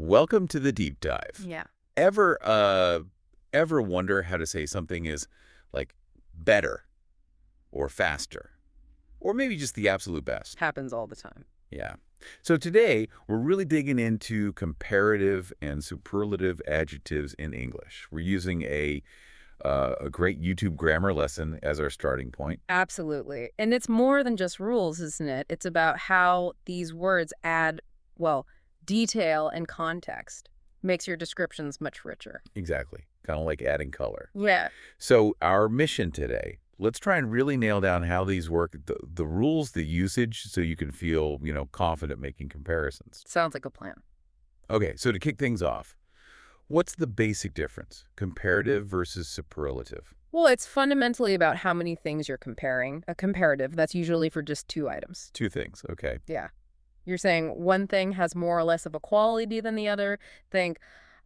Welcome to the deep dive. Yeah. Ever ever wonder how to say something is like better or faster or maybe just the absolute best? Happens all the time. Yeah. So today we're really digging into comparative and superlative adjectives in English. We're using a great YouTube grammar lesson as our starting point. Absolutely. And it's more than just rules, isn't it? It's about how these words add, well, detail and context. Makes your descriptions much richer. Exactly. Kind of like adding color. Yeah. So our mission today, let's try and really nail down how these work, the rules, the usage, so you can feel, confident making comparisons. Sounds like a plan. Okay, so to kick things off, what's the basic difference? Comparative versus superlative. Well, it's fundamentally about how many things you're comparing. A comparative, that's usually for just two items. Two things, okay. Yeah. You're saying one thing has more or less of a quality than the other. Think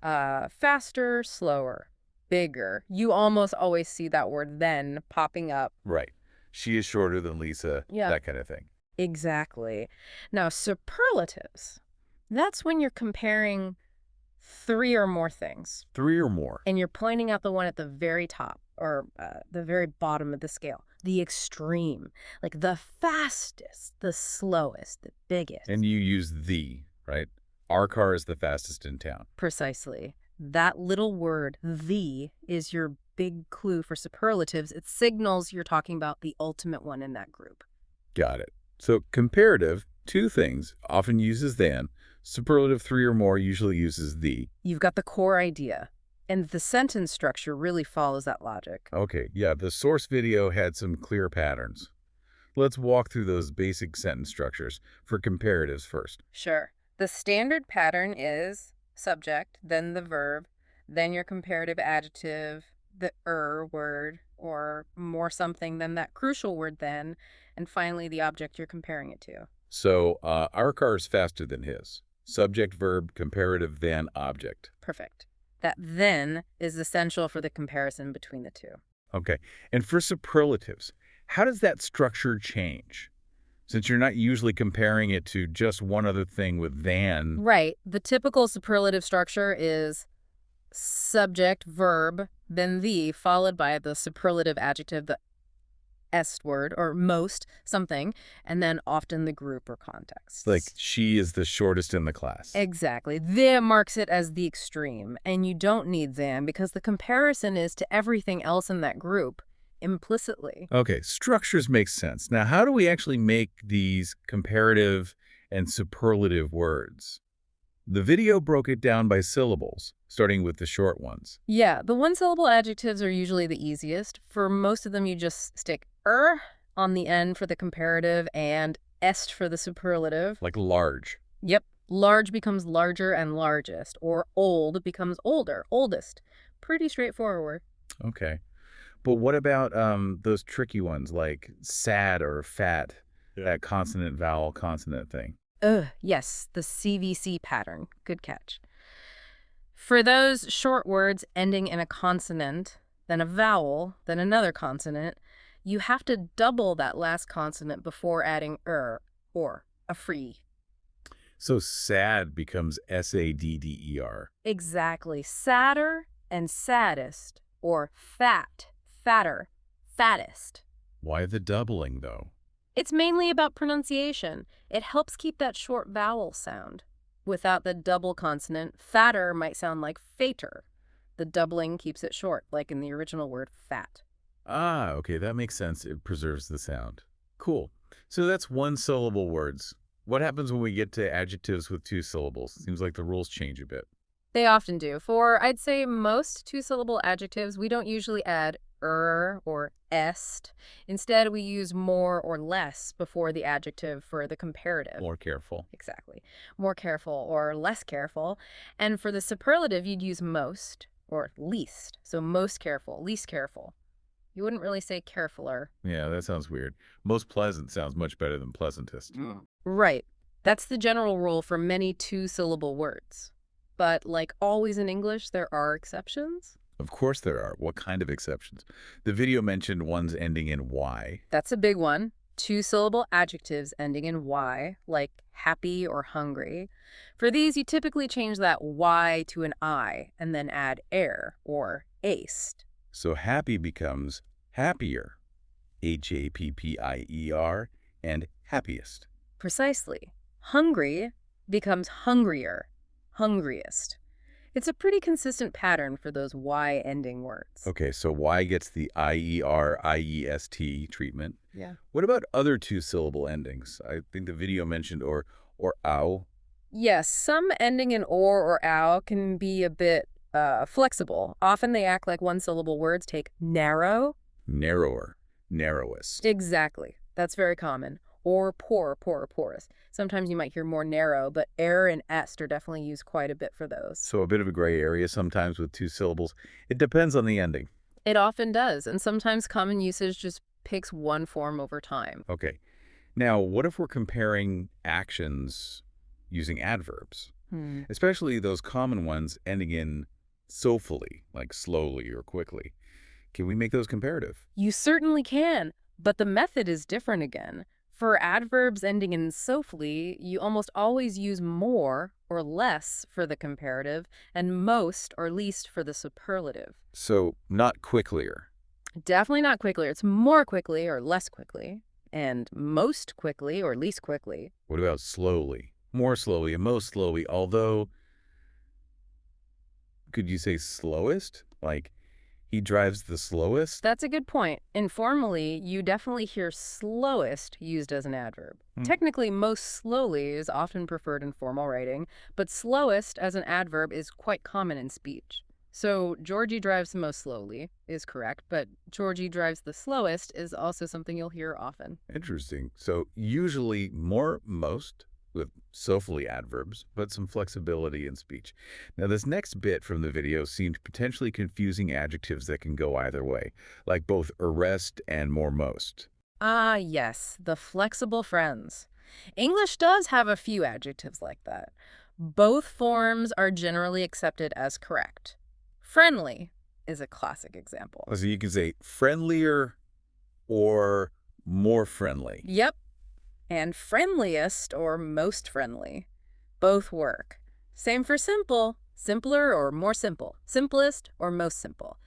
faster, slower, bigger. You almost always see that word then popping up. Right. She is shorter than Lisa, Yeah. that kind of thing. Exactly. Now, superlatives, that's when you're comparing three or more things, Three or more. and you're pointing out the one at the very top or the very bottom of the scale, the extreme, like the fastest, the slowest, the biggest. And you use the, right? Our car is the fastest in town. Precisely. That little word, the, is your big clue for superlatives. It signals you're talking about the ultimate one in that group. Got it. So comparative, two things, often uses than. Superlative, three or more, usually uses the. You've got the core idea, and the sentence structure really follows that logic. Okay, yeah, the source video had some clear patterns. Let's walk through those basic sentence structures for comparatives first. Sure. The standard pattern is subject, then the verb, then your comparative adjective, the word, or more something than that crucial word then, and finally the object you're comparing it to. So, our car is faster than his. Subject, verb, comparative, than, object. Perfect. That then is essential for the comparison between the two. Okay, and for superlatives, how does that structure change? Since you're not usually comparing it to just one other thing with than. Right. The typical superlative structure is subject, verb, then the, followed by the superlative adjective, the est word, or most, something, and then often the group or context. Like, she is the shortest in the class. Exactly. The marks it as the extreme, and you don't need than because the comparison is to everything else in that group implicitly. Okay, structures make sense. Now, how do we actually make these comparative and superlative words? The video broke it down by syllables, starting with the short ones. Yeah, the one-syllable adjectives are usually the easiest. For most of them, you just stick on the end for the comparative and est for the superlative. Like large. Yep. Large becomes larger and largest, or old becomes older, oldest. Pretty straightforward. Okay. But what about those tricky ones like sad or fat, that consonant, vowel, consonant thing? Yes, the CVC pattern. Good catch. For those short words ending in a consonant, then a vowel, then another consonant, you have to double that last consonant before adding or a free. So sad becomes sadder. Exactly. Sadder and saddest, or fat, fatter, fattest. Why the doubling, though? It's mainly about pronunciation. It helps keep that short vowel sound. Without the double consonant, fatter might sound like fater. The doubling keeps it short, like in the original word fat. Ah, okay, that makes sense. It preserves the sound. Cool. So that's one-syllable words. What happens when we get to adjectives with two syllables? Seems like the rules change a bit. They often do. For, I'd say, most two-syllable adjectives, we don't usually add or est. Instead, we use more or less before the adjective for the comparative. More careful. Exactly. More careful or less careful. And for the superlative, you'd use most or least. So most careful, least careful. You wouldn't really say carefuler. Yeah, that sounds weird. Most pleasant sounds much better than pleasantest. Right. That's the general rule for many two-syllable words. But like always in English, there are exceptions. Of course there are. What kind of exceptions? The video mentioned ones ending in Y. That's a big one. Two-syllable adjectives ending in Y, like happy or hungry. For these, you typically change that Y to an I and then add air or aced. So happy becomes happier, Happier, and happiest. Precisely. Hungry becomes hungrier, hungriest. It's a pretty consistent pattern for those Y ending words. Okay, so Y gets the IER, IEST treatment. Yeah. What about other two-syllable endings? I think the video mentioned or ow, Yes, some ending in or ow can be a bit flexible. Often they act like one-syllable words. Take narrow. narrower, narrowest. Exactly. That's very common. Or poor, poorer, poorest. Sometimes you might hear more narrow, but er and est are definitely used quite a bit for those. So a bit of a gray area sometimes with two syllables. It depends on the ending. It often does, and sometimes common usage just picks one form over time. Okay. Now, what if we're comparing actions using adverbs? Hmm. Especially those common ones ending in soulfully, like slowly or quickly. Can we make those comparative? You certainly can, but the method is different again. For adverbs ending in sophly, you almost always use more or less for the comparative and most or least for the superlative. So, not quicklier. Definitely not quickly. It's more quickly or less quickly, and most quickly or least quickly. What about slowly? More slowly and most slowly, although, could you say slowest? Like, he drives the slowest? That's a good point. Informally, you definitely hear slowest used as an adverb. Hmm. Technically, most slowly is often preferred in formal writing, but slowest as an adverb is quite common in speech. So, Georgie drives the most slowly is correct, but Georgie drives the slowest is also something you'll hear often. Interesting. So, usually more, most, with soulfully adverbs, but some flexibility in speech. Now, this next bit from the video seemed potentially confusing adjectives that can go either way, like both arrest and more most. Ah, yes, the flexible friends. English does have a few adjectives like that. Both forms are generally accepted as correct. Friendly is a classic example. So you can say friendlier or more friendly. Yep, and friendliest or most friendly. Both work. Same for simple, simpler or more simple, simplest or most simple.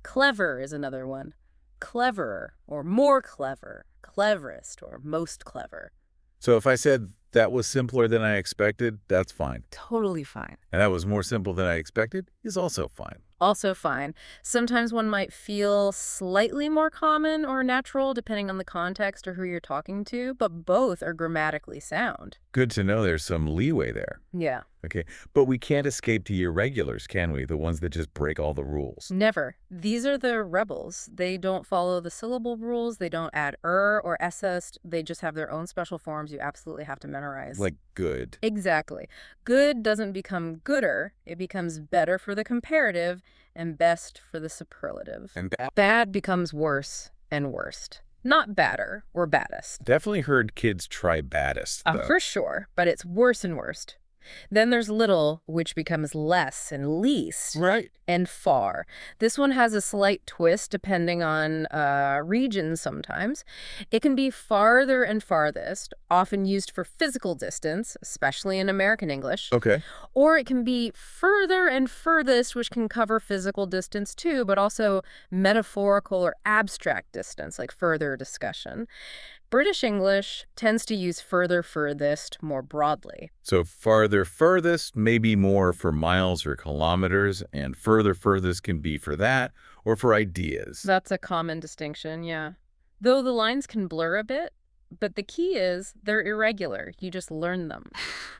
Clever is another one. Cleverer or more clever, cleverest or most clever. So if I said that was simpler than I expected, that's fine. Totally fine. And that was more simple than I expected is also fine. Also fine. Sometimes one might feel slightly more common or natural depending on the context or who you're talking to, but both are grammatically sound. Good to know there's some leeway there. Yeah. Okay, but we can't escape the irregulars, can we? The ones that just break all the rules. Never. These are the rebels. They don't follow the syllable rules. They don't add or ess. They just have their own special forms you absolutely have to memorize. Like good. Exactly. Good doesn't become gooder. It becomes better for the comparative and best for the superlative. And Bad becomes worse and worst. Not badder or baddest. definitely heard kids try baddest, though. For sure, but it's worse and worst. Then there's little, which becomes less and least. Right. And far. This one has a slight twist depending on region sometimes. It can be farther and farthest, often used for physical distance, especially in American English. Okay. Or it can be further and furthest, which can cover physical distance too, but also metaphorical or abstract distance, like further discussion. British English tends to use further furthest more broadly. So farther furthest may be more for miles or kilometers, and further furthest can be for that or for ideas. That's a common distinction, yeah. Though the lines can blur a bit, but the key is they're irregular. You just learn them.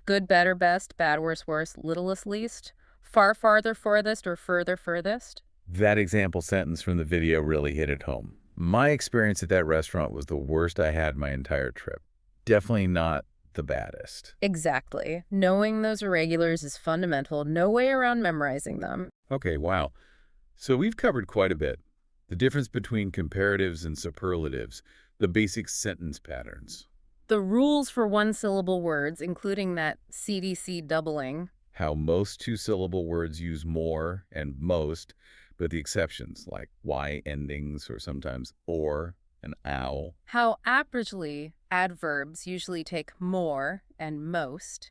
Good, better, best, bad, worse, worst, littlest, least, far, farther, farthest, or further, furthest. That example sentence from the video really hit it home. My experience at that restaurant was the worst I had my entire trip. Definitely not the baddest. Exactly. Knowing those irregulars is fundamental. No way around memorizing them. Okay, wow. So we've covered quite a bit. The difference between comparatives and superlatives, the basic sentence patterns, The rules for one-syllable words, including that CDC doubling. how most two-syllable words use more and most, but the exceptions like Y endings or sometimes or An owl. How averagely adverbs usually take more and most,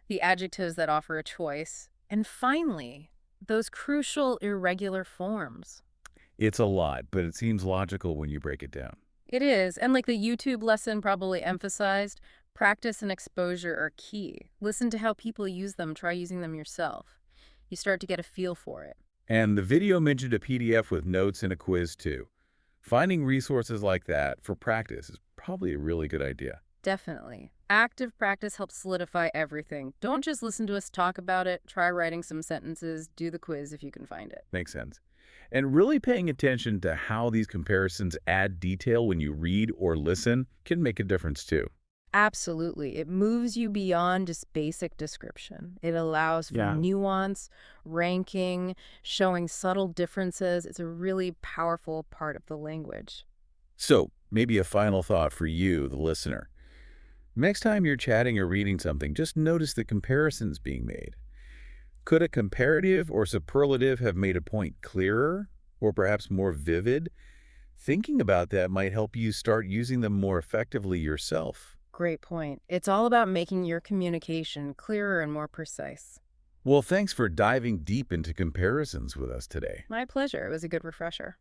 the adjectives that offer a choice, and finally, those crucial irregular forms. It's a lot, but it seems logical when you break it down. It is, and like the YouTube lesson probably emphasized, practice and exposure are key. Listen to how people use them, try using them yourself. You start to get a feel for it. And the video mentioned a PDF with notes and a quiz too. Finding resources like that for practice is probably a really good idea. Definitely. Active practice helps solidify everything. Don't just listen to us talk about it. Try writing some sentences. Do the quiz if you can find it. Makes sense. And really paying attention to how these comparisons add detail when you read or listen can make a difference too. Absolutely. It moves you beyond just basic description. It allows for Yeah. nuance, ranking, showing subtle differences. It's a really powerful part of the language. So, maybe a final thought for you, the listener. Next time you're chatting or reading something, just notice the comparisons being made. Could a comparative or superlative have made a point clearer or perhaps more vivid? Thinking about that might help you start using them more effectively yourself. Great point. It's all about making your communication clearer and more precise. Well, thanks for diving deep into comparisons with us today. My pleasure. It was a good refresher.